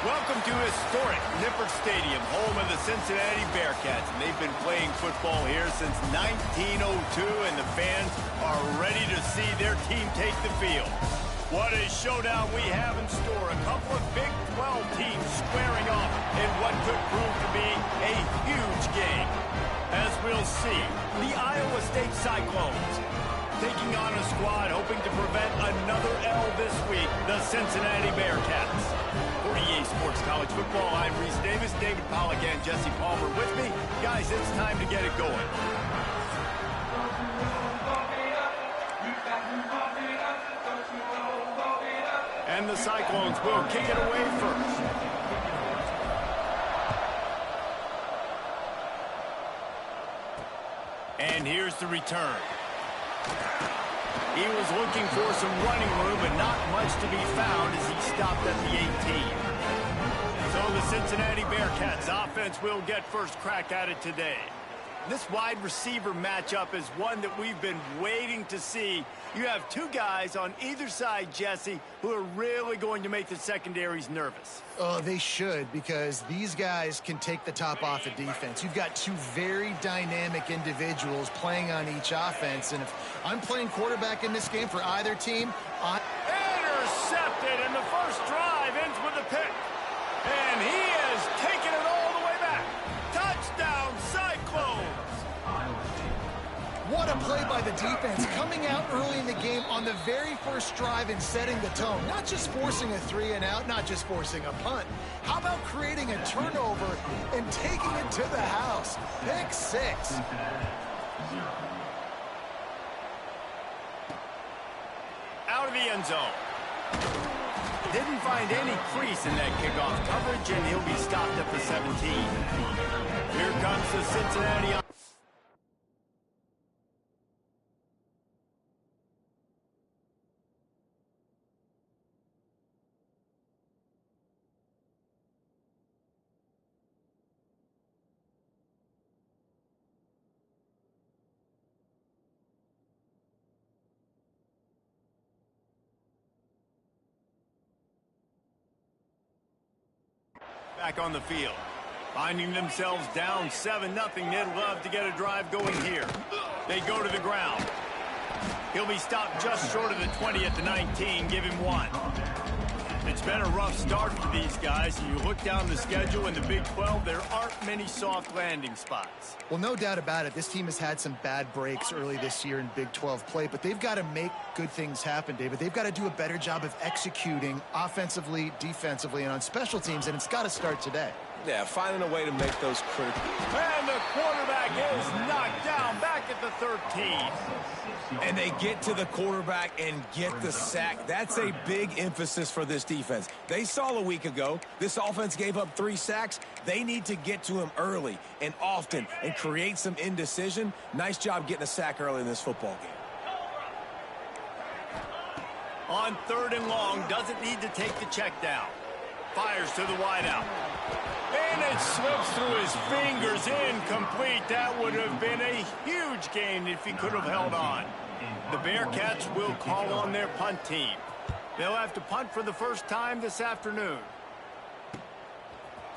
Welcome to historic Nippert Stadium, home of the Cincinnati Bearcats. And they've been playing football here since 1902, and the fans are ready to see their team take the field. What a showdown we have in store. A couple of Big 12 teams squaring off in what could prove to be a huge game. As we'll see, the Iowa State Cyclones taking on a squad hoping to prevent another L this week, the Cincinnati Bearcats. For EA Sports College Football, I'm Reese Davis, David Pollack, and Jesse Palmer with me. Guys, it's time to get it going. And the Cyclones will kick it away first. And here's the return. He was looking for some running room, but not much to be found as he stopped at the 18. So the Cincinnati Bearcats offense will get first crack at it today. This wide receiver matchup is one that we've been waiting to see. You have two guys on either side, Jesse, who are really going to make the secondaries nervous. Oh, they should, because these guys can take the top off of defense. You've got two very dynamic individuals playing on each offense, and if I'm playing quarterback in this game for either team, intercepted, and the first drive ends with a pick. And he has taken it all the way back. Touchdown, Cyclones! What a play by the defense, coming out early in the game on the very first drive and setting the tone. Not just forcing a 3-and-out, not just forcing a punt. How about creating a turnover and taking it to the house? Pick 6. Out of the end zone. Didn't find any crease in that kickoff coverage, and he'll be stopped at the 17. Here comes the Cincinnati. Back on the field. Finding themselves down 7-0. They'd love to get a drive going here. They go to the ground. He'll be stopped just short of the 20 at the 19. Give him 1. It's been a rough start for these guys. And you look down the schedule in the Big 12, there aren't many soft landing spots. Well, no doubt about it. This team has had some bad breaks early this year in Big 12 play, but they've got to make good things happen, David. They've got to do a better job of executing offensively, defensively, and on special teams, and it's got to start today. Yeah, finding a way to make those critical. And the quarterback is knocked down back at the 13. And they get to the quarterback and get the sack. That's a big emphasis for this defense. They saw a week ago, this offense gave up 3 sacks. They need to get to him early and often and create some indecision. Nice job getting a sack early in this football game. On 3rd and long, doesn't need to take the check down. Fires to the wideout. And it slips through his fingers, incomplete. That would have been a huge gain if he could have held on. The Bearcats will call on their punt team. They'll have to punt for the first time this afternoon.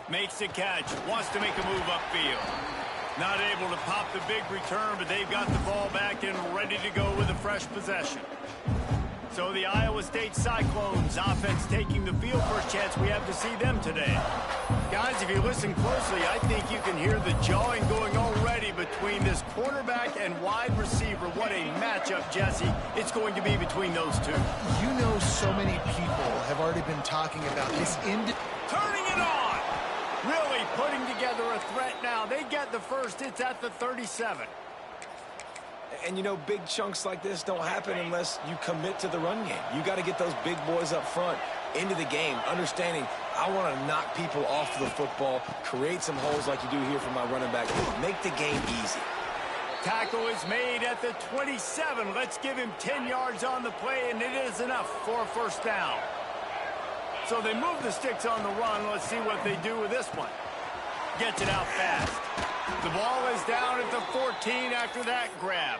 Makes the catch, wants to make a move upfield. Not able to pop the big return, but they've got the ball back and ready to go with a fresh possession. So the Iowa State Cyclones offense taking the field. First chance we have to see them today. Guys, if you listen closely, I think you can hear the jawing going already between this quarterback and wide receiver. What a matchup, Jesse, it's going to be between those two. You know, so many people have already been talking about this. Turning it on! Really putting together a threat now. They get the first. It's at the 37. And, you know, big chunks like this don't happen unless you commit to the run game. You got to get those big boys up front into the game, understanding I want to knock people off the football, create some holes like you do here for my running back, make the game easy. Tackle is made at the 27. Let's give him 10 yards on the play, and it is enough for a first down. So they move the sticks on the run. Let's see what they do with this one. Gets it out fast. The ball is down at the 14 after that grab.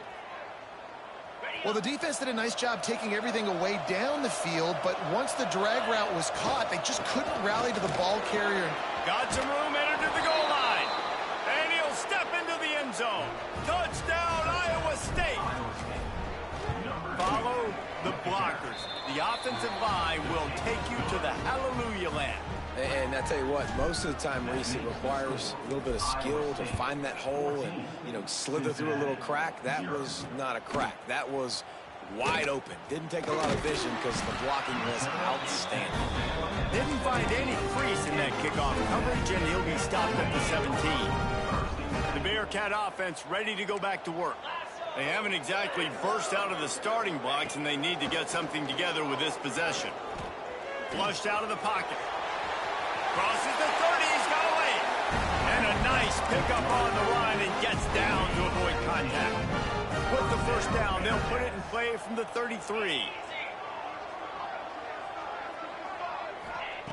Well, the defense did a nice job taking everything away down the field, but once the drag route was caught, they just couldn't rally to the ball carrier. Got some room, entered to the goal line. And he'll step into the end zone. Touchdown, Iowa State. Follow the blockers. The offensive line will take you to the hallelujah land. And I tell you what, most of the time, Reese, it requires a little bit of skill to find that hole and, slither through a little crack. That was not a crack. That was wide open. Didn't take a lot of vision because the blocking was outstanding. Didn't find any crease in that kickoff coverage, and he'll be stopped at the 17. The Bearcat offense ready to go back to work. They haven't exactly burst out of the starting blocks, and they need to get something together with this possession. Flushed out of the pocket. Crosses the 30, he's got a lane. And a nice pickup on the run and gets down to avoid contact. With the first down, they'll put it in play from the 33.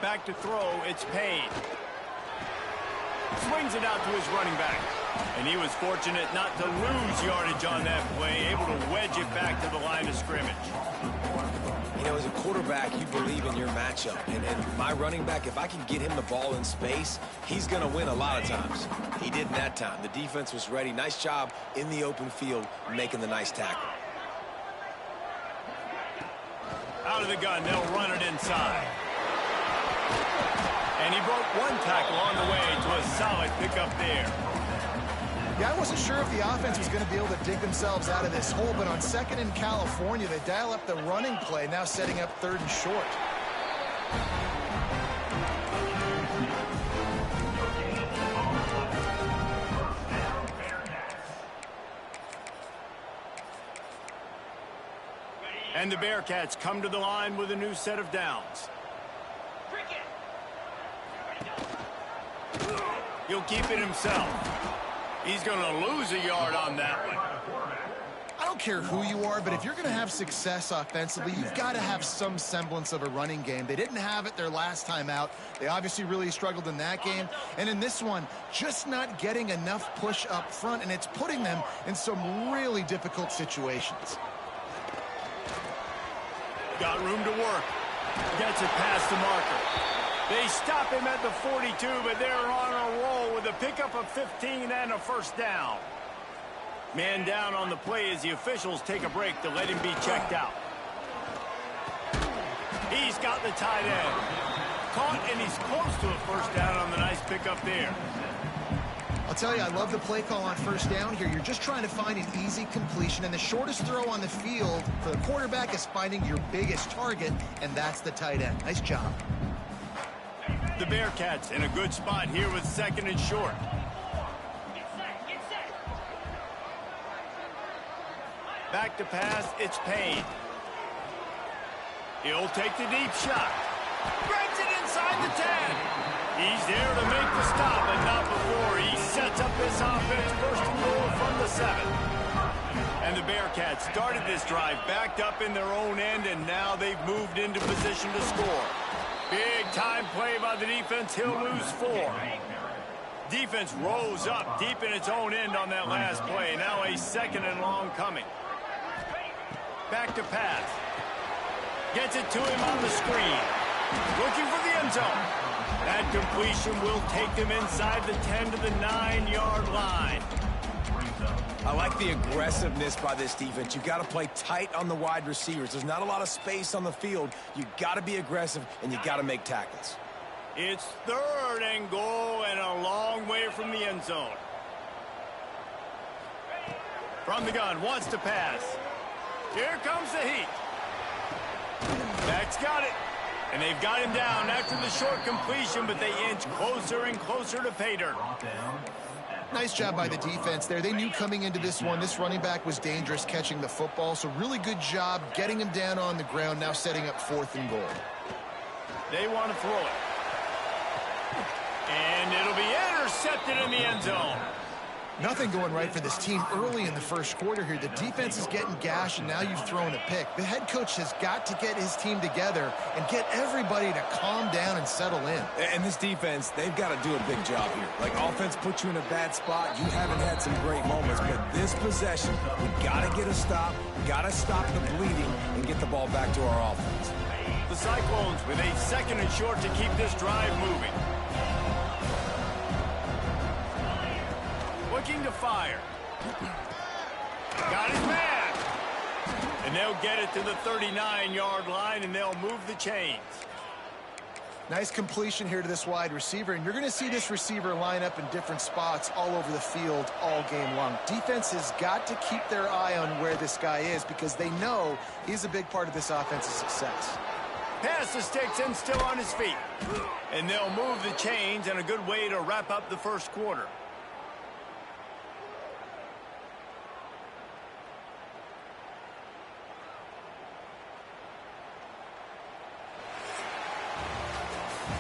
Back to throw, it's Payne. Swings it out to his running back. And he was fortunate not to lose yardage on that play, able to wedge it back to the line of scrimmage. As a quarterback, you believe in your matchup. And my running back, if I can get him the ball in space, he's going to win a lot of times. He didn't that time. The defense was ready. Nice job in the open field making the nice tackle. Out of the gun, they'll run it inside. And he broke one tackle on the way to a solid pickup there. Yeah, I wasn't sure if the offense was going to be able to dig themselves out of this hole, but on second in California, they dial up the running play, now setting up third and short. And the Bearcats come to the line with a new set of downs. He'll keep it himself. He's going to lose a yard on that one. I don't care who you are, but if you're going to have success offensively, you've got to have some semblance of a running game. They didn't have it their last time out. They obviously really struggled in that game. And in this one, just not getting enough push up front, and it's putting them in some really difficult situations. Got room to work. Gets it past the marker. They stop him at the 42, but they're on a roll with a pickup of 15 and a first down. Man down on the play as the officials take a break to let him be checked out. He's got the tight end. Caught, and he's close to a first down on the nice pickup there. I'll tell you, I love the play call on first down here. You're just trying to find an easy completion, and the shortest throw on the field for the quarterback is finding your biggest target, and that's the tight end. Nice job. The Bearcats in a good spot here with second and short. Back to pass, it's Payne. He'll take the deep shot. Breaks it inside the 10. He's there to make the stop, but not before he sets up this offense first and goal from the 7. And the Bearcats started this drive backed up in their own end, and now they've moved into position to score. Big time play by the defense. He'll lose 4. Defense rose up deep in its own end on that last play. Now a second and long coming. Back to pass. Gets it to him on the screen. Looking for the end zone. That completion will take them inside the 10 to the 9-yard line. I like the aggressiveness by this defense. You got to play tight on the wide receivers. There's not a lot of space on the field. You got to be aggressive, and you got to make tackles. It's third and goal and a long way from the end zone. From the gun, wants to pass. Here comes the heat. Beck's got it. And they've got him down after the short completion, but they inch closer and closer to pay dirt. Nice job by the defense there. They knew coming into this one, this running back was dangerous catching the football, so really good job getting him down on the ground, now setting up 4th and goal. They want to throw it. And it'll be intercepted in the end zone. Nothing going right for this team early in the first quarter here. The defense is getting gashed, and now you've thrown a pick. The head coach has got to get his team together and get everybody to calm down and settle in. And this defense, they've got to do a big job here. Like, offense puts you in a bad spot. You haven't had some great moments, but this possession, we got to get a stop, got to stop the bleeding, and get the ball back to our offense. The Cyclones with a second and short to keep this drive moving. Looking to fire. Got his man. And they'll get it to the 39-yard line, and they'll move the chains. Nice completion here to this wide receiver, and you're going to see this receiver line up in different spots all over the field all game long. Defense has got to keep their eye on where this guy is because they know he's a big part of this offense's success. Pass the sticks and still on his feet. And they'll move the chains, and a good way to wrap up the first quarter.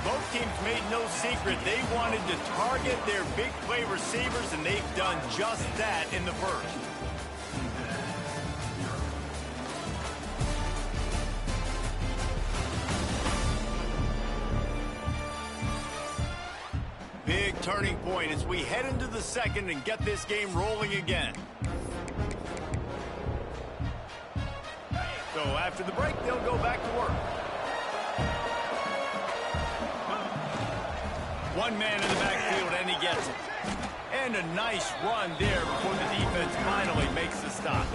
Both teams made no secret they wanted to target their big play receivers, and they've done just that in the first. Big turning point as we head into the second and get this game rolling again. So after the break, they'll go back to work. One man in the backfield, and he gets it. And a nice run there before the defense finally makes the stop.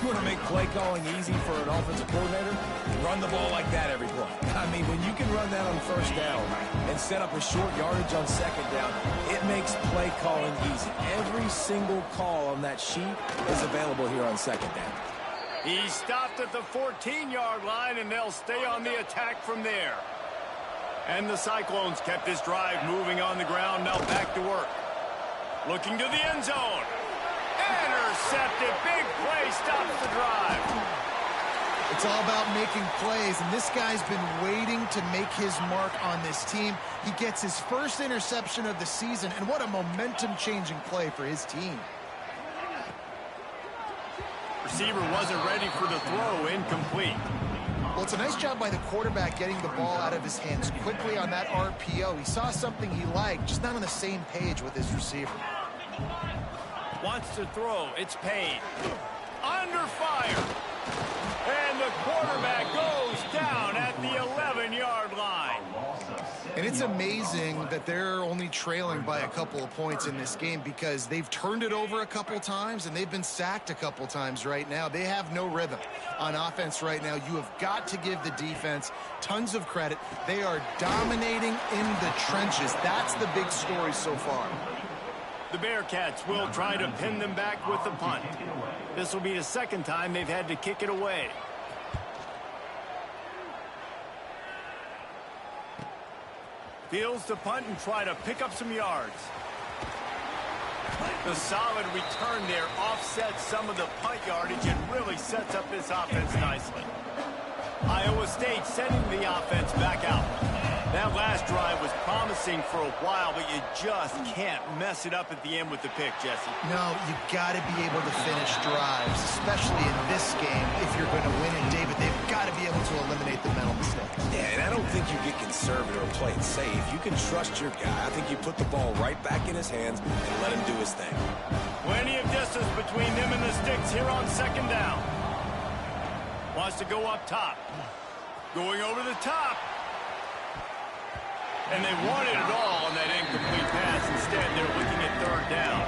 You want to make play calling easy for an offensive coordinator? Run the ball like that every play. I mean, when you can run that on first down and set up a short yardage on second down, it makes play calling easy. Every single call on that sheet is available here on second down. He stopped at the 14-yard line, and they'll stay on the attack from there. And the Cyclones kept this drive moving on the ground. Now back to work. Looking to the end zone. Intercepted. Big play stops the drive. It's all about making plays, and this guy's been waiting to make his mark on this team. He gets his first interception of the season, and what a momentum-changing play for his team. Receiver wasn't ready for the throw. Incomplete. Well, it's a nice job by the quarterback getting the ball out of his hands quickly on that RPO. He saw something he liked, just not on the same page with his receiver. Wants to throw. It's paid. Under fire. And the quarterback goes down at the 11-yard line. And it's amazing that they're only trailing by a couple of points in this game because they've turned it over a couple times and they've been sacked a couple times right now. They have no rhythm on offense right now. You have got to give the defense tons of credit. They are dominating in the trenches. That's the big story so far. The Bearcats will try to pin them back with the punt. This will be the second time they've had to kick it away. Fields to punt and try to pick up some yards. The solid return there offsets some of the punt yardage and really sets up this offense nicely. Iowa State sending the offense back out. That last drive was promising for a while, but you just can't mess it up at the end with the pick, Jesse. No, you got to be able to finish drives, especially in this game. If you're going to win it, David, they've got to be able to eliminate the mental mistakes. Yeah, and I don't think you get conservative or play it safe. You can trust your guy. I think you put the ball right back in his hands and let him do his thing. Plenty of distance between them and the sticks here on second down. Wants to go up top. Going over the top. And they wanted it all on that incomplete pass. Instead, they're looking at third down.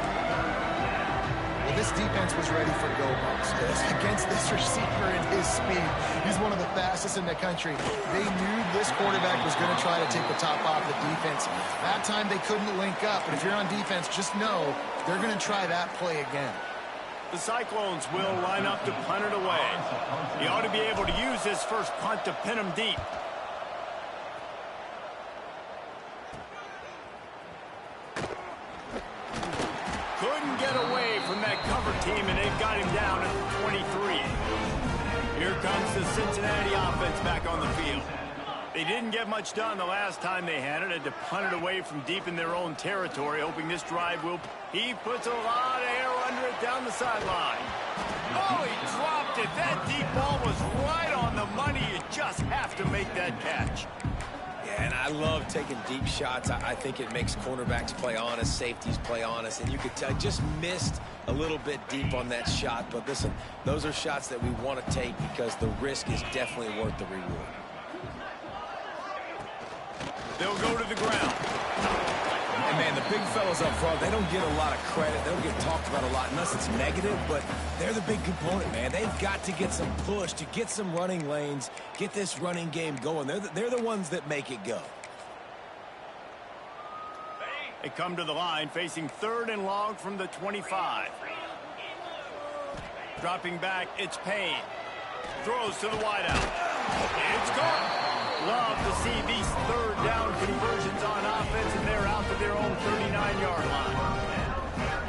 Well, this defense was ready for go modes against this receiver and his speed. He's one of the fastest in the country. They knew this quarterback was going to try to take the top off the defense. That time they couldn't link up. But if you're on defense, just know they're going to try that play again. The Cyclones will line up to punt it away. He ought to be able to use this first punt to pin him deep. Couldn't get away from that cover team, and they've got him down at the 23. Here comes the Cincinnati offense back on the field. They didn't get much done the last time they had it. Had to punt it away from deep in their own territory, hoping this drive will. He puts a lot of air under it down the sideline. Oh, he dropped it. That deep ball was right on the money. You just have to make that catch. Yeah, and I love taking deep shots. I think it makes cornerbacks play honest, safeties play honest, and you could tell just missed a little bit deep on that shot. But listen, those are shots that we want to take because the risk is definitely worth the reward. They'll go to the ground. And, man, the big fellas up front, they don't get a lot of credit. They don't get talked about a lot unless it's negative, but they're the big component, man. They've got to get some push, to get some running lanes, get this running game going. They're the ones that make it go. They come to the line facing 3rd and long from the 25. Dropping back, it's Payne. Throws to the wideout. It's gone. Love to see these 3rd down conversions on offense, and they're out to their own 39-yard line.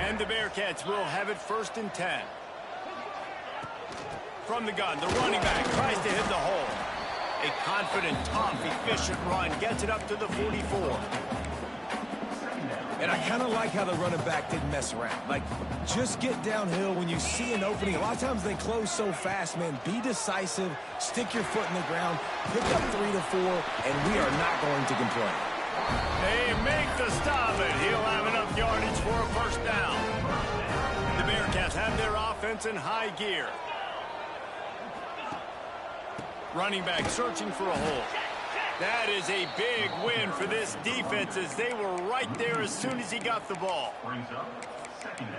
And the Bearcats will have it 1st and 10. From the gun, the running back tries to hit the hole. A confident, tough, efficient run gets it up to the 44. And I kind of like how the running back didn't mess around. Like, just get downhill when you see an opening. A lot of times they close so fast, man. Be decisive, stick your foot in the ground, pick up 3 to 4, and we are not going to complain. They make the stop, and he'll have enough yardage for a 1st down. The Bearcats have their offense in high gear. Running back searching for a hole. That is a big win for this defense as they were right there as soon as he got the ball.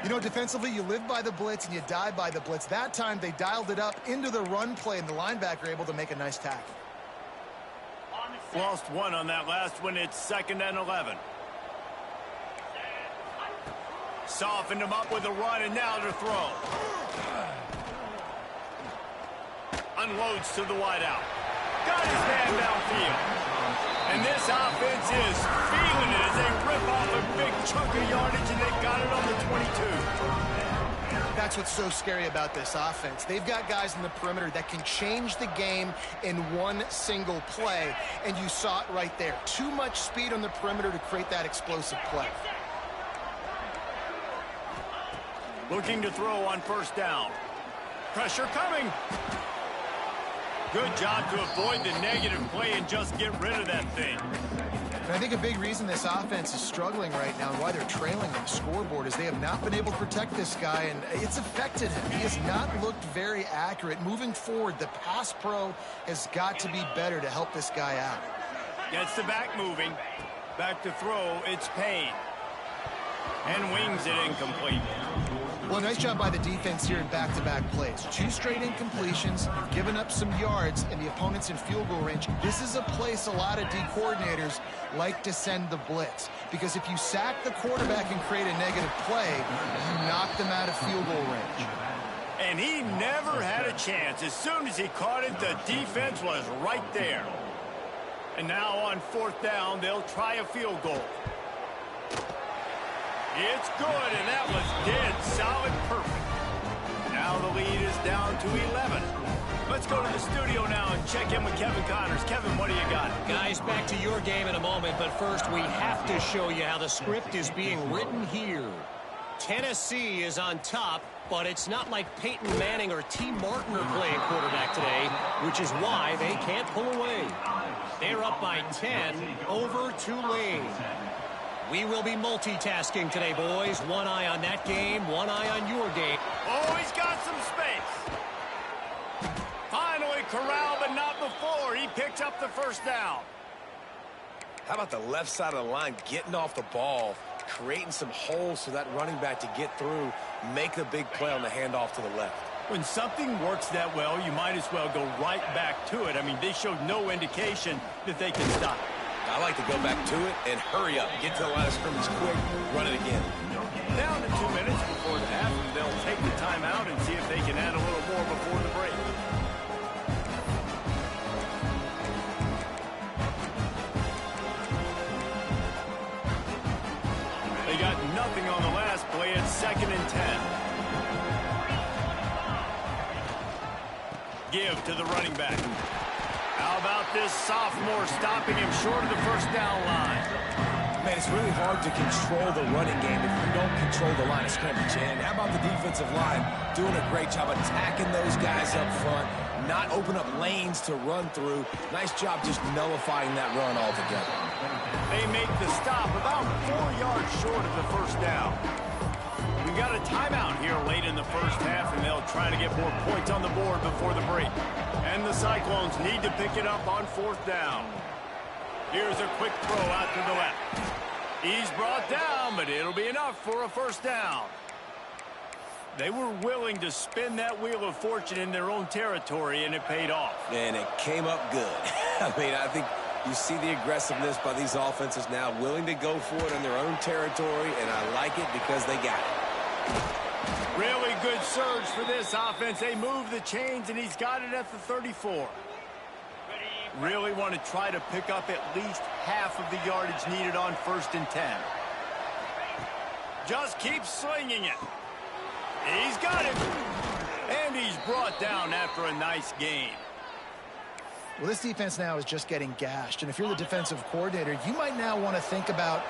You know, defensively, you live by the blitz and you die by the blitz. That time, they dialed it up into the run play, and the linebacker able to make a nice tackle. Lost one on that last one. It's 2nd and 11. Softened him up with a run, and now to throw. Unloads to the wideout. Got his man downfield. And this offense is feeling it as they rip off a big chunk of yardage, and they got it on the 22. That's what's so scary about this offense. They've got guys in the perimeter that can change the game in one single play, and you saw it right there. Too much speed on the perimeter to create that explosive play. Looking to throw on 1st down. Pressure coming. Good job to avoid the negative play and just get rid of that thing. And I think a big reason this offense is struggling right now and why they're trailing on the scoreboard is they have not been able to protect this guy, and it's affected him. He has not looked very accurate. Moving forward, the pass pro has got to be better to help this guy out. Gets the back moving. Back to throw, it's Payne. And wings it incomplete. Well, nice job by the defense here in back-to-back plays. 2 straight incompletions, you've given up some yards, and the opponent's in field goal range. This is a place a lot of D coordinators like to send the blitz, because if you sack the quarterback and create a negative play, you knock them out of field goal range. And he never had a chance. As soon as he caught it, the defense was right there. And now on 4th down, they'll try a field goal. It's good, and that was dead solid perfect. Now the lead is down to 11. Let's go to the studio now and check in with Kevin Connors. Kevin, what do you got? Guys, back to your game in a moment, but first we have to show you how the script is being written here. Tennessee is on top, but it's not like Peyton Manning or T. Martin are playing quarterback today, which is why they can't pull away. They're up by 10 over Tulane. We will be multitasking today, boys. One eye on that game, one eye on your game. Oh, he's got some space. Finally corralled, but not before. He picked up the 1st down. How about the left side of the line getting off the ball, creating some holes for that running back to get through, make a big play on the handoff to the left. When something works that well, you might as well go right back to it. I mean, they showed no indication that they can stop it. I like to go back to it and hurry up. Get to the line of scrimmage quick, run it again. Down to 2 minutes before the half, and they'll take the timeout and see if they can add a little more before the break. They got nothing on the last play. It's 2nd and 10. Give to the running back. How about this sophomore stopping him short of the first down line? Man, it's really hard to control the running game if you don't control the line of scrimmage. And how about the defensive line doing a great job attacking those guys up front, not open up lanes to run through. Nice job just nullifying that run altogether. They make the stop about 4 yards short of the first down. We got a timeout here late in the first half, and they'll try to get more points on the board before the break. And the Cyclones need to pick it up on 4th down. Here's a quick throw out to the left. He's brought down, but it'll be enough for a first down. They were willing to spin that wheel of fortune in their own territory, and it paid off. And it came up good. I mean, I think you see the aggressiveness by these offenses now, willing to go for it in their own territory, and I like it because they got it. Really good surge for this offense. They move the chains, and he's got it at the 34. Really want to try to pick up at least half of the yardage needed on 1st and 10. Just keep slinging it. He's got it. And he's brought down after a nice gain. Well, this defense now is just getting gashed. And if you're the defensive coordinator, you might now want to think about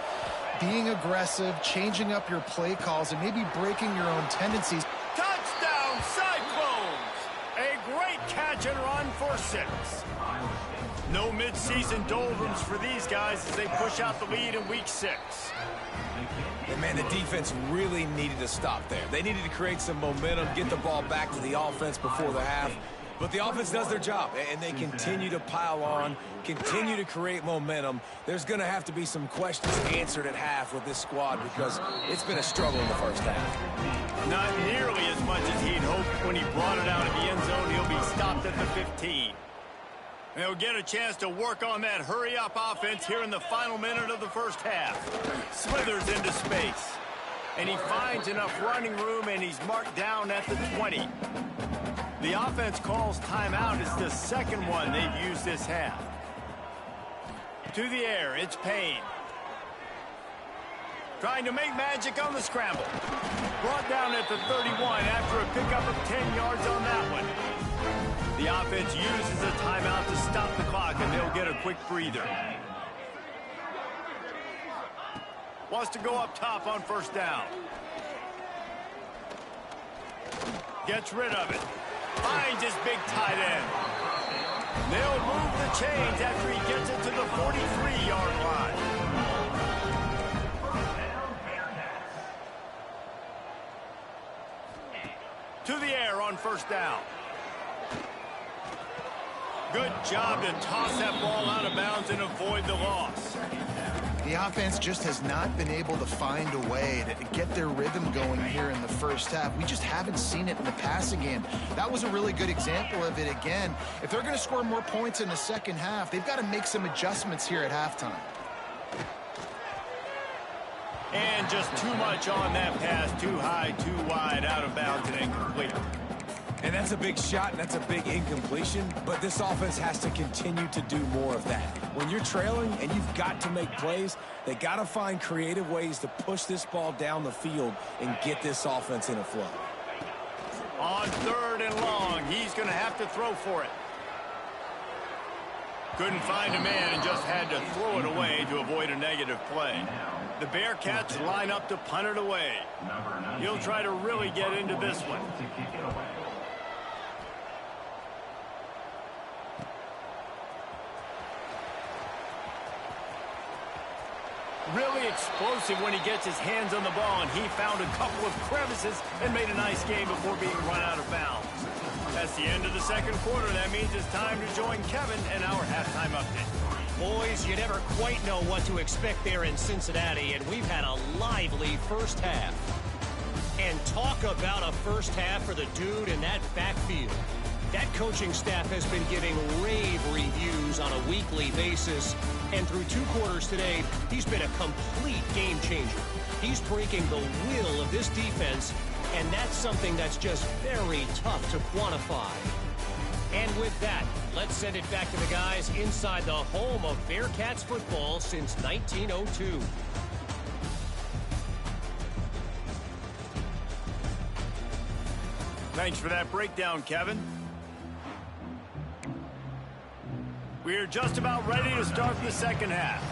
being aggressive, changing up your play calls, and maybe breaking your own tendencies. Touchdown, Cyclones! A great catch and run for 6. No midseason doldrums for these guys as they push out the lead in week 6. And man, the defense really needed to stop there. They needed to create some momentum, get the ball back to the offense before the half. But the offense does their job, and they continue to pile on, continue to create momentum. There's going to have to be some questions answered at half with this squad because it's been a struggle in the first half. Not nearly as much as he'd hoped when he brought it out of the end zone. He'll be stopped at the 15. They'll get a chance to work on that hurry-up offense here in the final minute of the first half. Slithers into space. And he finds enough running room, and he's marked down at the 20. The offense calls timeout. It's the second one they've used this half. To the air, it's Payne. Trying to make magic on the scramble. Brought down at the 31 after a pickup of 10 yards on that one. The offense uses a timeout to stop the clock, and they'll get a quick breather. Wants to go up top on 1st down. Gets rid of it. Finds his big tight end. They'll move the chains after he gets it to the 43-yard line. To the air on 1st down. Good job to toss that ball out of bounds and avoid the loss. The offense just has not been able to find a way to get their rhythm going here in the first half. We just haven't seen it in the passing game. That was a really good example of it again. If they're going to score more points in the second half, they've got to make some adjustments here at halftime. And just too much on that pass. Too high, too wide, out of bounds, and incomplete. And that's a big shot, and that's a big incompletion, but this offense has to continue to do more of that. When you're trailing and you've got to make plays, they got to find creative ways to push this ball down the field and get this offense in a flow. On 3rd and long, he's going to have to throw for it. Couldn't find a man and just had to throw it away to avoid a negative play. The Bearcats line up to punt it away. He'll try to really get into this one. Really explosive when he gets his hands on the ball, and he found a couple of crevices and made a nice game before being run out of bounds. That's the end of the second quarter. That means it's time to join Kevin and our halftime update. Boys, you never quite know what to expect there in Cincinnati, and we've had a lively first half. And talk about a first half for the dude in that backfield. That coaching staff has been giving rave reviews on a weekly basis. And through 2 quarters today, he's been a complete game changer. He's breaking the will of this defense, and that's something that's just very tough to quantify. And with that, let's send it back to the guys inside the home of Bearcats football since 1902. Thanks for that breakdown, Kevin. We're just about ready to start the second half.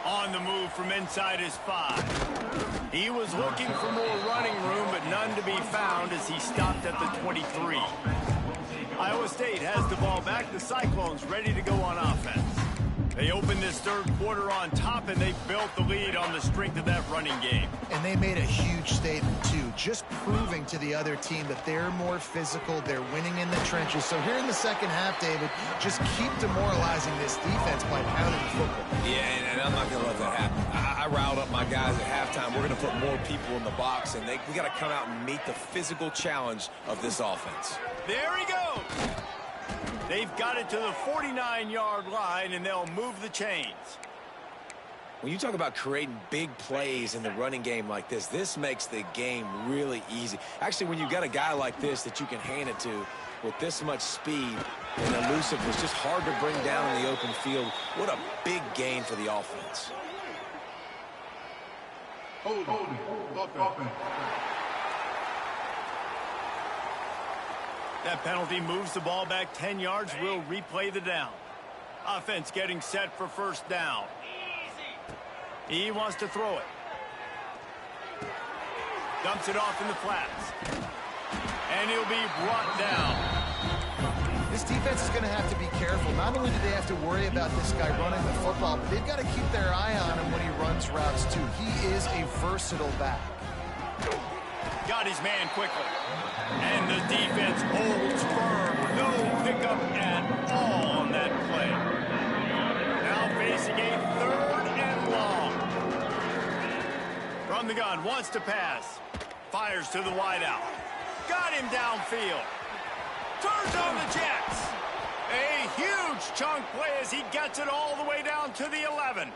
On the move from inside his 5. He was looking for more running room, but none to be found as he stopped at the 23. Iowa State has the ball back. The Cyclones ready to go on offense. They opened this third quarter on top, and they built the lead on the strength of that running game. And they made a huge statement, too, just proving to the other team that they're more physical, they're winning in the trenches. So here in the second half, David, just keep demoralizing this defense by pounding the football. Yeah, and I'm not going to let that happen. I riled up my guys at halftime. We're going to put more people in the box, and we got to come out and meet the physical challenge of this offense. There he goes. They've got it to the 49-yard line, and they'll move the chains. When you talk about creating big plays in the running game like this makes the game really easy. Actually, when you've got a guy like this that you can hand it to with this much speed and elusiveness, just hard to bring down in the open field. What a big gain for the offense. That penalty moves the ball back 10 yards. We'll replay the down. Offense getting set for first down. He wants to throw it. Dumps it off in the flats. And he'll be brought down. This defense is going to have to be careful. Not only do they have to worry about this guy running the football, but they've got to keep their eye on him when he runs routes, too. He is a versatile back. Got his man quickly. And the defense holds firm. No pickup at all on that play. Now facing a third and long. From the gun, wants to pass. Fires to the wideout. Got him downfield. Turns on the Jets. A huge chunk play as he gets it all the way down to the 11.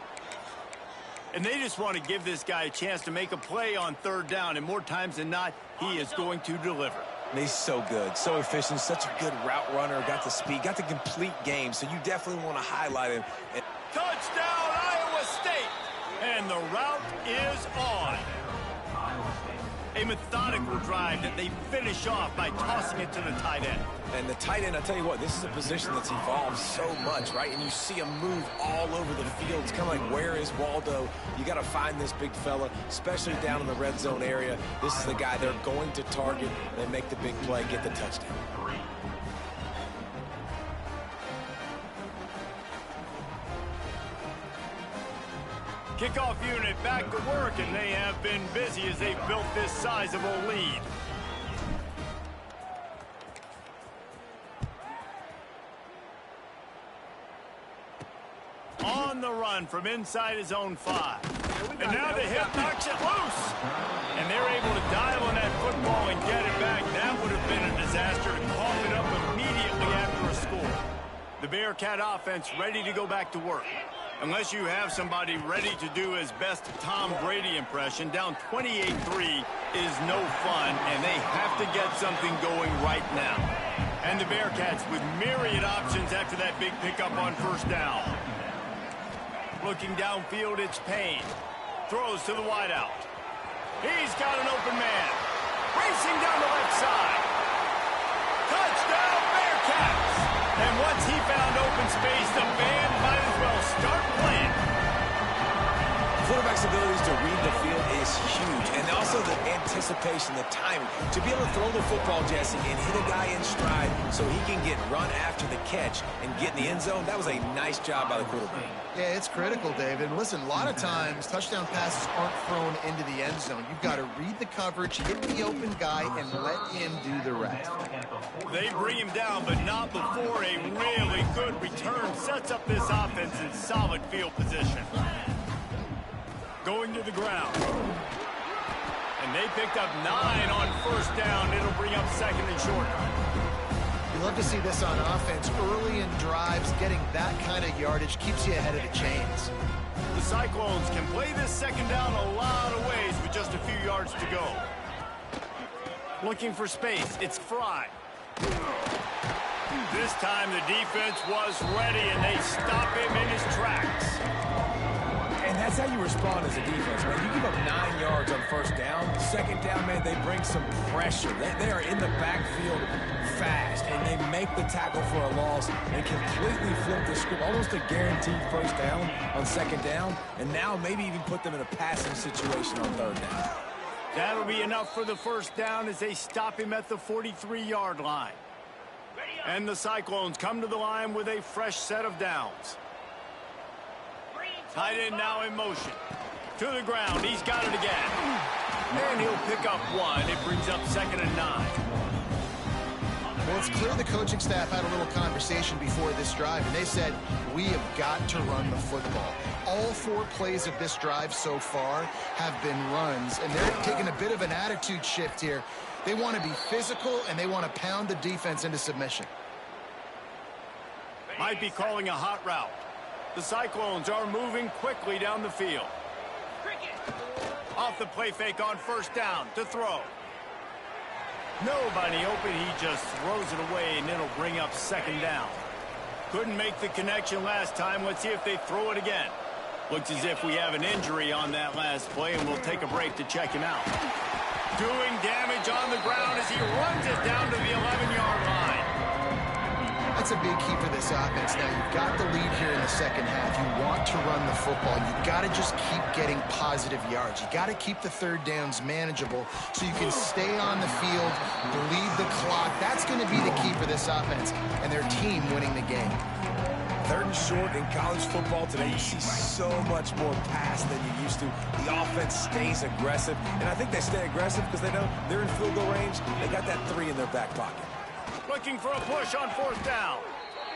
And they just want to give this guy a chance to make a play on third down. And more times than not, he is going to deliver. He's so good, so efficient, such a good route runner, got the speed, got the complete game. So you definitely want to highlight him. Touchdown, Iowa State. And the route is on. A methodical drive that they finish off by tossing it to the tight end. And the tight end, I tell you what, this is a position that's evolved so much, right? And you see him move all over the field. It's kind of like, where is Waldo? You got to find this big fella, especially down in the red zone area. This is the guy they're going to target and make the big play, get the touchdown. Kickoff unit back to work, and they have been busy as they've built this sizable lead. On the run from inside his own 5. And now the hip knocks it loose. And they're able to dial on that football and get it back. That would have been a disaster to cough it up immediately after a score. The Bearcat offense ready to go back to work. Unless you have somebody ready to do his best Tom Brady impression, down 28-3 is no fun, and they have to get something going right now. And the Bearcats with myriad options after that big pickup on first down. Looking downfield, it's Payne. Throws to the wideout. He's got an open man. Racing down the left side. Touchdown, Bearcats! And once he found open space, the band might as well start playing. Quarterback's abilities to read the field is huge, and also the anticipation, the timing. To be able to throw the football, Jesse, and hit a guy in stride so he can get run after the catch and get in the end zone, that was a nice job by the quarterback. Yeah, it's critical, David. And listen, a lot of times touchdown passes aren't thrown into the end zone. You've got to read the coverage, hit the open guy, and let him do the rest. They bring him down, but not before a really good return sets up this offense in solid field position. Going to the ground. And they picked up 9 on first down. It'll bring up second and short. You love to see this on offense. Early in drives, getting that kind of yardage keeps you ahead of the chains. The Cyclones can play this second down a lot of ways with just a few yards to go. Looking for space. It's Fry. This time the defense was ready, and they stop him in his tracks. And That's how you respond as a defense, man. You give up 9 yards on first down. Second down, man, they bring some pressure. They are in the backfield fast, and they make the tackle for a loss and completely flip the script. Almost a guaranteed first down on second down, and now maybe even put them in a passing situation on third down. That'll be enough for the first down as they stop him at the 43-yard line. And the Cyclones come to the line with a fresh set of downs. Tight end now in motion. To the ground. He's got it again. And he'll pick up 1. It brings up 2nd and 9. Well, it's clear the coaching staff had a little conversation before this drive, and they said, we have got to run the football. All 4 plays of this drive so far have been runs, and they're taking a bit of an attitude shift here. They want to be physical, and they want to pound the defense into submission. Might be calling a hot route. The Cyclones are moving quickly down the field. Off the play fake on first down to throw. Nobody open. He just throws it away, and it'll bring up 2nd down. Couldn't make the connection last time. Let's see if they throw it again. Looks as if we have an injury on that last play, and we'll take a break to check him out. Doing damage on the ground as he runs it down to the 11-yard line. That's a big key for this offense. Now, you've got the lead here in the second half. You want to run the football. You've got to just keep getting positive yards. You've got to keep the third downs manageable so you can stay on the field, bleed the clock. That's going to be the key for this offense and their team winning the game. 3rd and short in college football today, you see so much more pass than you used to. The offense stays aggressive, and I think they stay aggressive because they know they're in field goal range. They got that 3 in their back pocket. Looking for a push on 4th down.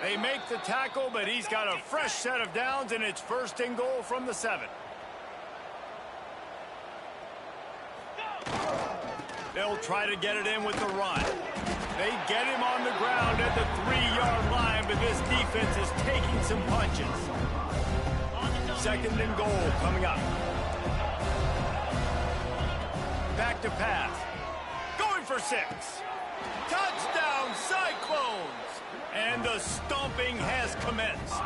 They make the tackle, but he's got a fresh set of downs, and it's 1st and goal from the 7. They'll try to get it in with the run. They get him on the ground at the 3-yard line, but this defense is taking some punches. 2nd and goal coming up. Back to pass. Going for 6. Touchdown, Cyclones! And the stomping has commenced.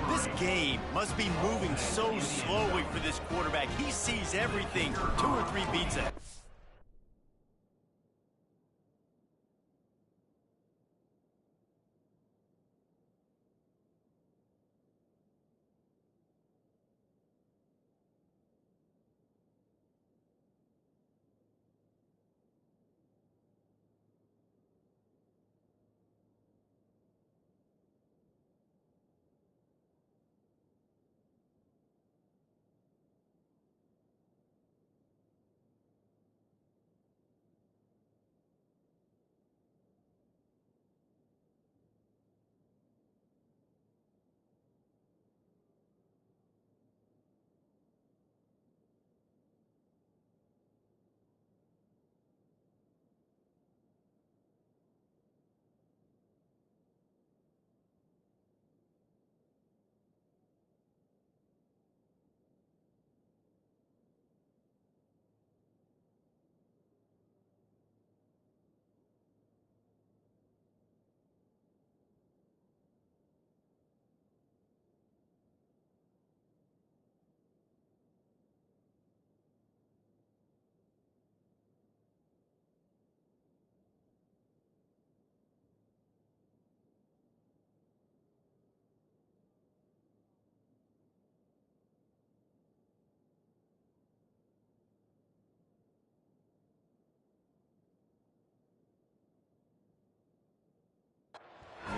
This game must be moving so slowly for this quarterback. He sees everything 2 or 3 beats ahead.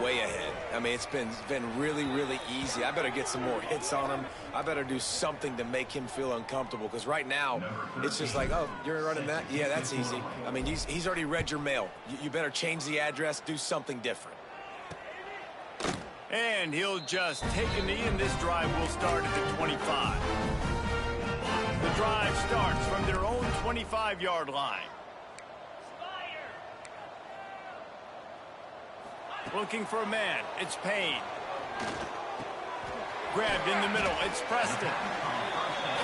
Way ahead. I mean, it's been really, really easy. I better get some more hits on him. I better do something to make him feel uncomfortable, because right now it's just like, oh, you're running that? Yeah, that's easy. I mean, he's already read your mail. You better change the address, do something different. And he'll just take a knee, and this drive will start at the 25. The drive starts from their own 25-yard line. Looking for a man. It's Payne. Grabbed in the middle. It's Preston.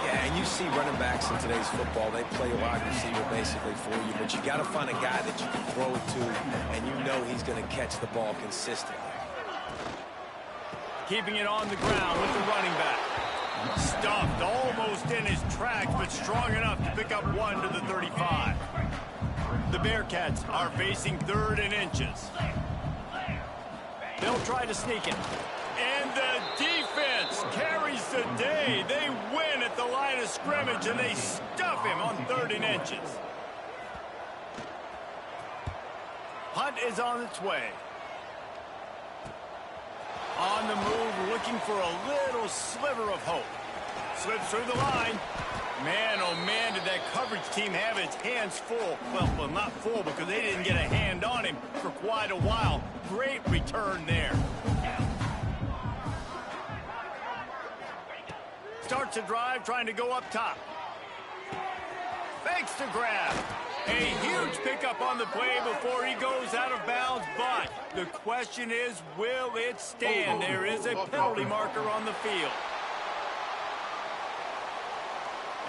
Yeah, and you see running backs in today's football, they play a wide receiver basically for you, but you got to find a guy that you can throw it to, and you know he's going to catch the ball consistently. Keeping it on the ground with the running back. Stuffed almost in his tracks, but strong enough to pick up 1 to the 35. The Bearcats are facing 3rd and inches. They'll try to sneak it. And the defense carries the day. They win at the line of scrimmage, and they stuff him on 3rd and inches. Hunt is on its way. On the move, looking for a little sliver of hope. Slips through the line. Man, oh man, did that coverage team have its hands full. Well, not full because they didn't get a hand on him for quite a while. Great return there. Starts a drive, trying to go up top. Fakes to grab. A huge pickup on the play before he goes out of bounds, but the question is, will it stand? There is a penalty marker on the field.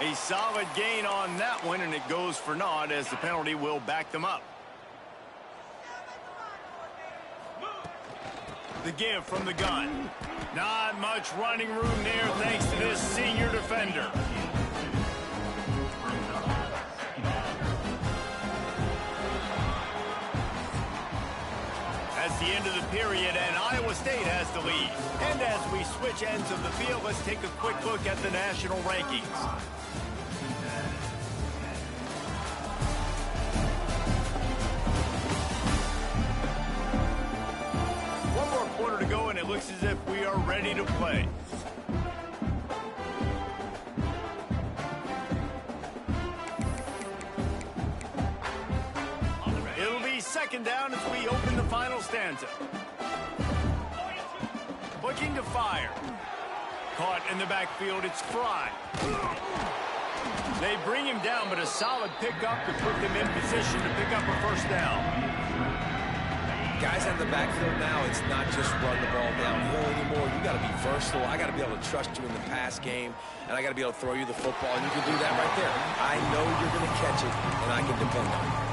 A solid gain on that one, and it goes for naught as the penalty will back them up. The give from the gun. Not much running room there thanks to this senior defender. That's the end of the period, and Iowa State has the lead. And as we switch ends of the field, let's take a quick look at the national rankings. One more quarter to go, and it looks as if we are ready to play. It'll be 2nd down as we open the final stanza. Looking to fire. Caught in the backfield, it's Fry. They bring him down, but a solid pickup to put them in position to pick up a 1st down. Guys in the backfield now, it's not just run the ball downhill anymore. You got to be versatile. I got to be able to trust you in the pass game, and I got to be able to throw you the football, and you can do that right there. I know you're going to catch it, and I can depend on it.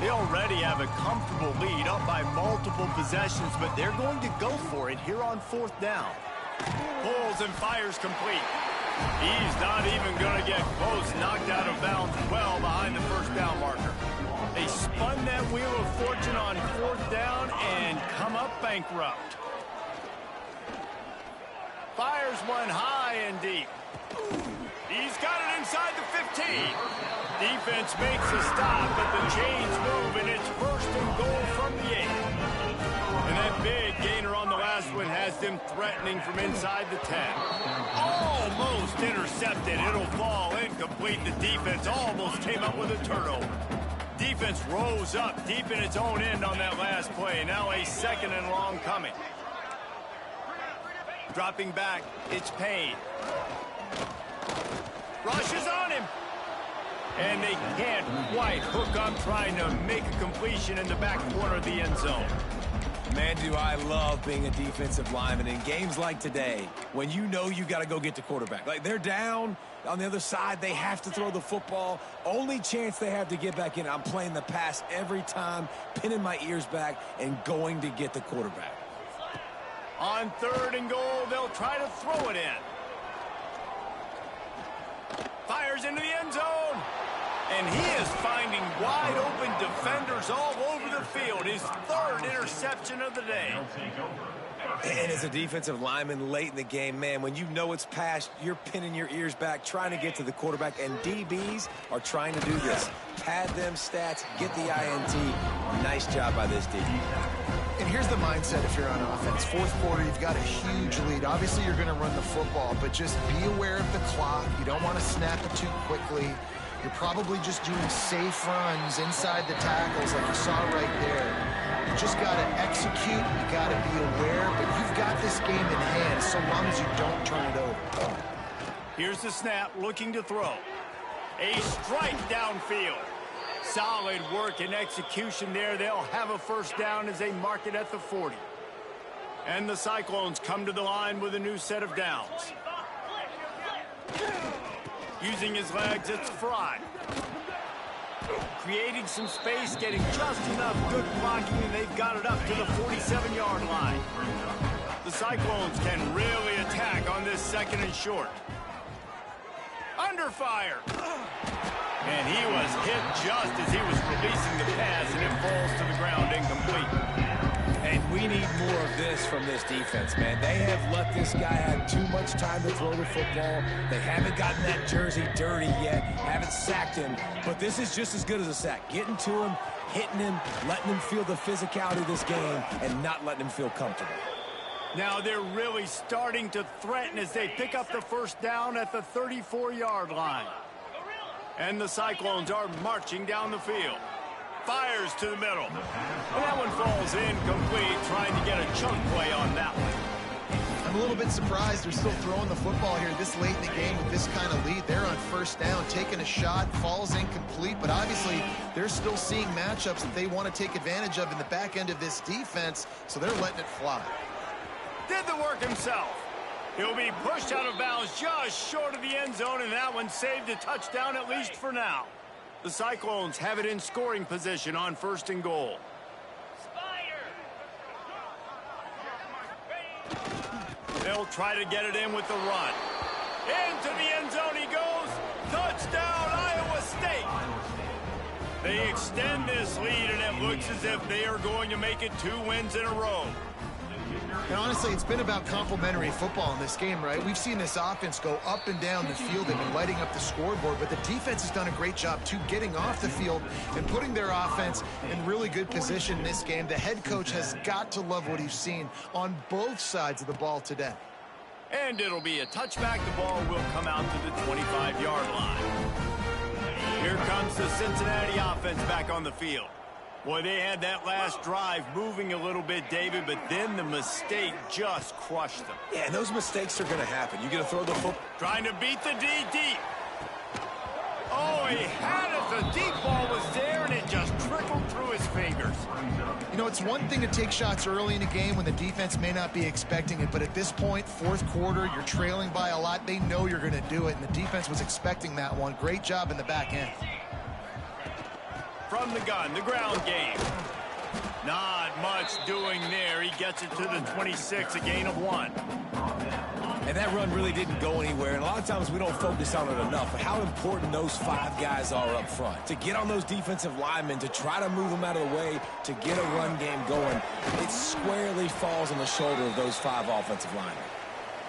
They already have a comfortable lead, up by multiple possessions, but they're going to go for it here on 4th down. Pulls and fires complete. He's not even going to get close, knocked out of bounds well behind the 1st down marker. They spun that wheel of fortune on 4th down and come up bankrupt. Fires one high and deep. He's got it inside the 15. Defense makes a stop, but the chains move, and it's 1st and goal from the 8. And that big gainer on the last one has them threatening from inside the 10. Almost intercepted. It'll fall incomplete. The defense almost came up with a turnover. Defense rose up deep in its own end on that last play. Now a 2nd and long coming. Dropping back, it's Payne. Rushes on him. And they can't quite hook up trying to make a completion in the back corner of the end zone. Man, do I love being a defensive lineman in games like today when you know you got to go get the quarterback. Like, they're down on the other side. They have to throw the football. Only chance they have to get back in. I'm playing the pass every time, pinning my ears back and going to get the quarterback. On 3rd and goal, they'll try to throw it in. Fires into the end zone. And he is finding wide open defenders all over the field. His 3rd interception of the day. And as a defensive lineman late in the game, man, when you know it's past, you're pinning your ears back, trying to get to the quarterback, and DBs are trying to do this. Pad them stats, get the INT. Nice job by this D. And here's the mindset if you're on offense. 4th quarter, you've got a huge lead. Obviously, you're going to run the football, but just be aware of the clock. You don't want to snap it too quickly. You're probably just doing safe runs inside the tackles like you saw right there. You just got to execute. You got to be aware, but you've got this game in hand so long as you don't turn it over. Here's the snap, looking to throw. A strike downfield. Solid work and execution there. They'll have a 1st down as they mark it at the 40. And the Cyclones come to the line with a new set of downs. Using his legs, it's Fry. Creating some space, getting just enough good blocking, and they've got it up to the 47-yard line. The Cyclones can really attack on this 2nd and short. Under fire. And he was hit just as he was releasing the pass, and it falls to the ground incomplete. And we need more of this from this defense, man. They have let this guy have too much time to throw the football. They haven't gotten that jersey dirty yet, haven't sacked him. But this is just as good as a sack. Getting to him, hitting him, letting him feel the physicality of this game, and not letting him feel comfortable. Now they're really starting to threaten as they pick up the 1st down at the 34-yard line. And the Cyclones are marching down the field. Fires to the middle. And that one falls incomplete, trying to get a chunk play on that one. I'm a little bit surprised they're still throwing the football here this late in the game with this kind of lead. They're on 1st down, taking a shot, falls incomplete, but obviously they're still seeing matchups that they want to take advantage of in the back end of this defense, so they're letting it fly. Did the work himself. He'll be pushed out of bounds just short of the end zone, and that one saved a touchdown at least for now. The Cyclones have it in scoring position on 1st and goal. They'll try to get it in with the run. Into the end zone he goes. Touchdown, Iowa State. They extend this lead, and it looks as if they are going to make it 2 wins in a row. And honestly, it's been about complementary football in this game, right? We've seen this offense go up and down the field. They've been lighting up the scoreboard, but the defense has done a great job, too, getting off the field and putting their offense in really good position in this game. The head coach has got to love what he's seen on both sides of the ball today. And it'll be a touchback. The ball will come out to the 25-yard line. Here comes the Cincinnati offense back on the field. Boy, they had that last drive moving a little bit, David, but then the mistake just crushed them. Yeah, and those mistakes are going to happen. You're going to throw the football. Trying to beat the D deep. Oh, he had it. The deep ball was there, and it just trickled through his fingers. You know, it's one thing to take shots early in a game when the defense may not be expecting it, but at this point, 4th quarter, you're trailing by a lot. They know you're going to do it, and the defense was expecting that one. Great job in the back end. From the gun, the ground game. Not much doing there. He gets it to the 26, a gain of 1. And that run really didn't go anywhere, and a lot of times we don't focus on it enough, but how important those 5 guys are up front. To get on those defensive linemen, to try to move them out of the way, to get a run game going, it squarely falls on the shoulder of those 5 offensive linemen.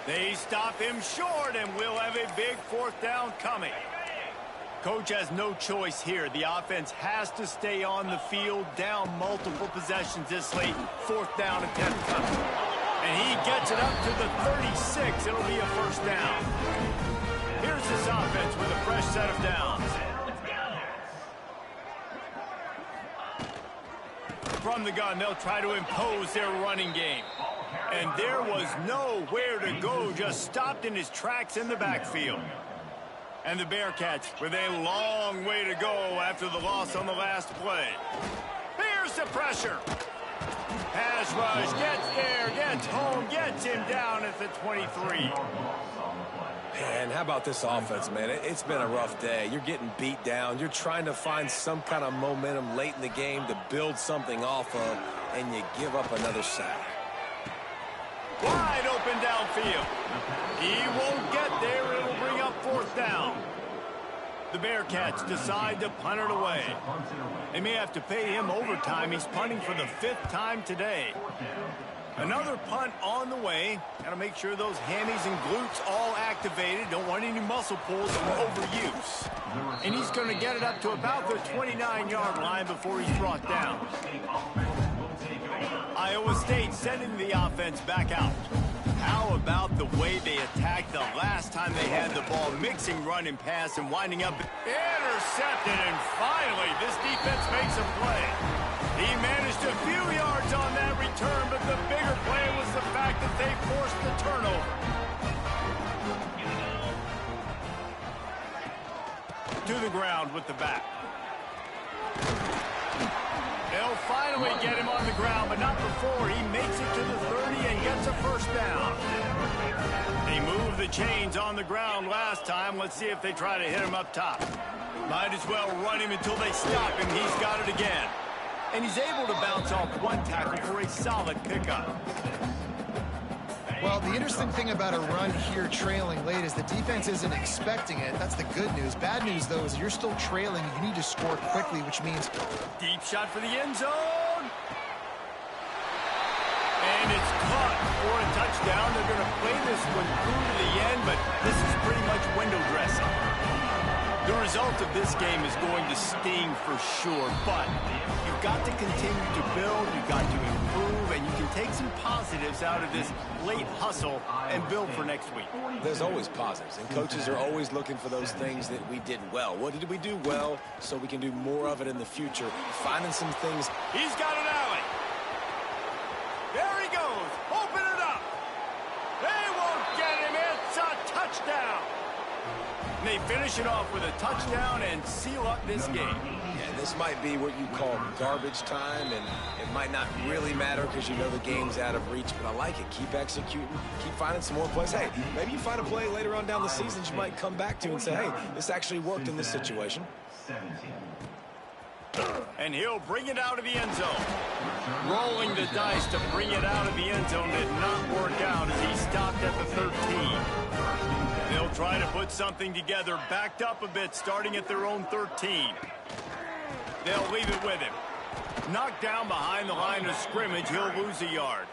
They stop him short, and we'll have a big 4th down coming. Coach has no choice here. The offense has to stay on the field, down multiple possessions this late. 4th down attempt coming. And he gets it up to the 36. It'll be a 1st down. Here's this offense with a fresh set of downs. From the gun, they'll try to impose their running game. And there was nowhere to go, just stopped in his tracks in the backfield. And the Bearcats with a long way to go after the loss on the last play. Here's the pressure. Pass rush, gets there, gets home, gets him down at the 23. Man, how about this offense, man? It's been a rough day. You're getting beat down. You're trying to find some kind of momentum late in the game to build something off of, and you give up another sack. Wide open downfield. He won't get there. It'll bring up 4th down. The Bearcats decide to punt it away. They may have to pay him overtime. He's punting for the 5th time today. Another punt on the way. Got to make sure those hammies and glutes all activated. Don't want any muscle pulls or overuse. And he's going to get it up to about the 29-yard line before he's brought down. Iowa State sending the offense back out. How about the way they attacked the last time they had the ball, mixing run and pass and winding up. Intercepted, and finally this defense makes a play. He managed a few yards on that return, but the bigger play was the fact that they forced the turnover. To the ground with the back. They'll finally get him on the ground, but not before he makes it to the 30 and gets a first down. They moved the chains on the ground last time. Let's see if they try to hit him up top. Might as well run him until they stop him. He's got it again. And he's able to bounce off one tackle for a solid pickup. Well, the interesting thing about a run here trailing late is the defense isn't expecting it. That's the good news. Bad news, though, is you're still trailing. You need to score quickly, which means... Deep shot for the end zone. And it's caught for a touchdown. They're going to play this one through to the end, but this is pretty much window dressing. The result of this game is going to sting for sure, but you've got to continue to build, you've got to improve, and you can take some positives out of this late hustle and build for next week. There's always positives, and coaches are always looking for those things that we did well. What did we do well so we can do more of it in the future? Finding some things. He's got an alley. There he goes. Open it up. They won't get him. It's a touchdown. And they finish it off with a touchdown and seal up this game. Yeah, this might be what you call garbage time, and it might not really matter because you know the game's out of reach, but I like it. Keep executing, keep finding some more plays. Hey, maybe you find a play later on down the season you might come back to and say, hey, this actually worked in this situation. And he'll bring it out of the end zone. Rolling the dice to bring it out of the end zone did not work out as he stopped at the 13. They'll try to put something together, backed up a bit, starting at their own 13. They'll leave it with him. Knocked down behind the line of scrimmage, he'll lose a yard.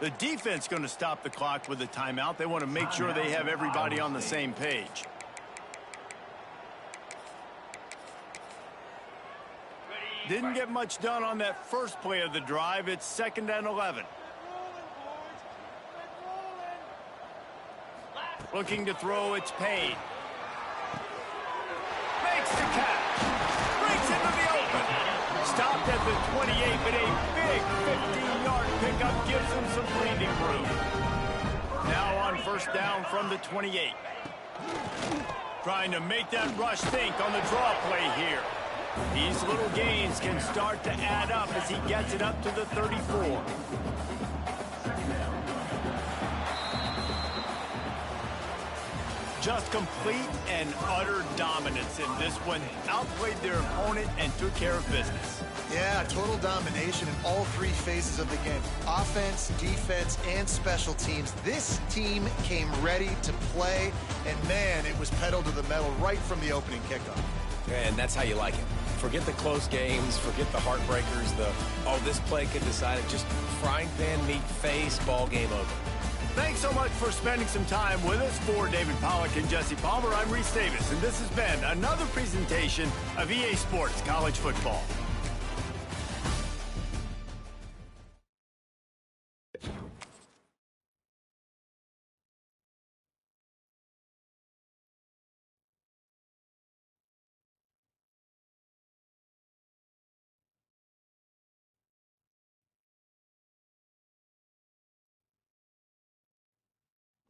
The defense going to stop the clock with a timeout. They want to make sure they have everybody on the same page. Didn't get much done on that first play of the drive. It's 2nd and 11. Looking to throw, it's Payne. Makes the catch. Breaks into the open. Stopped at the 28, but a big 15-yard pickup gives him some breathing room. Now on first down from the 28. Trying to make that rush think on the draw play here. These little gains can start to add up as he gets it up to the 34. Just complete and utter dominance in this one. Outplayed their opponent and took care of business. Yeah, total domination in all three phases of the game. Offense, defense, and special teams. This team came ready to play, and man, it was pedal to the metal right from the opening kickoff. And that's how you like it. Forget the close games, forget the heartbreakers, this play could decide it. Just frying pan, meat face, ball game over. Thanks so much for spending some time with us. For David Pollack and Jesse Palmer, I'm Reese Davis, and this has been another presentation of EA Sports College Football.